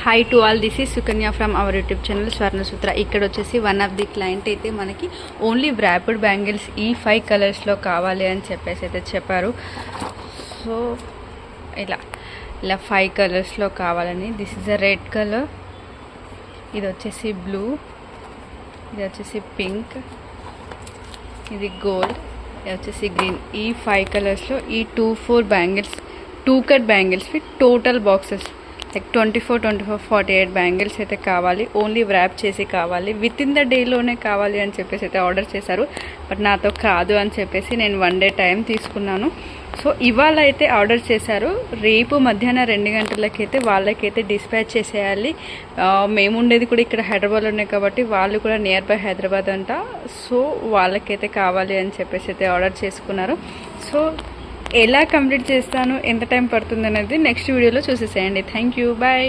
Hi to all, this is Sukanya from our YouTube channel Swarnasutra. ఇక్కడ వచ్చేసి one of the client అయితే మనకి only wrapped bangles ఈ 5 కలర్స్లో కావాలి అని చెప్పేసి అయితే చెప్పారు. సో ఇలా 5 కలర్స్లో కావాలని. This is a red colour, ఇది వచ్చేసి బ్లూ, ఇది వచ్చేసి పింక్, ఇది గోల్డ్, ఇది వచ్చేసి గ్రీన్. ఈ 5 కలర్స్లో ఈ 2-4 bangles, 2 cut bangles with total boxes like 24, 48 bangles అయితే కావాలి. ఓన్లీ వ్రాప్ చేసి కావాలి, విత్ ఇన్ ద డేలోనే కావాలి అని చెప్పేసి అయితే ఆర్డర్ చేశారు. బట్ నాతో కాదు అని చెప్పేసి నేను 1 డే టైం తీసుకున్నాను. సో ఇవాళ అయితే ఆర్డర్ చేశారు. రేపు మధ్యాహ్నం 2 గంటలకైతే వాళ్ళకైతే డిస్పాచ్ చేసేయాలి. మేము ఉండేది కూడా ఇక్కడ హైదరాబాద్లోనే కాబట్టి వాళ్ళు కూడా నియర్ బై హైదరాబాద్ అంట. సో వాళ్ళకైతే కావాలి అని చెప్పేసి అయితే ఆర్డర్ చేసుకున్నారు. సో ఎలా కంప్లీట్ చేస్తాను, ఎంత టైం పడుతుంది అనేది నెక్స్ట్ వీడియోలో చూసేసేయండి. Thank you, bye.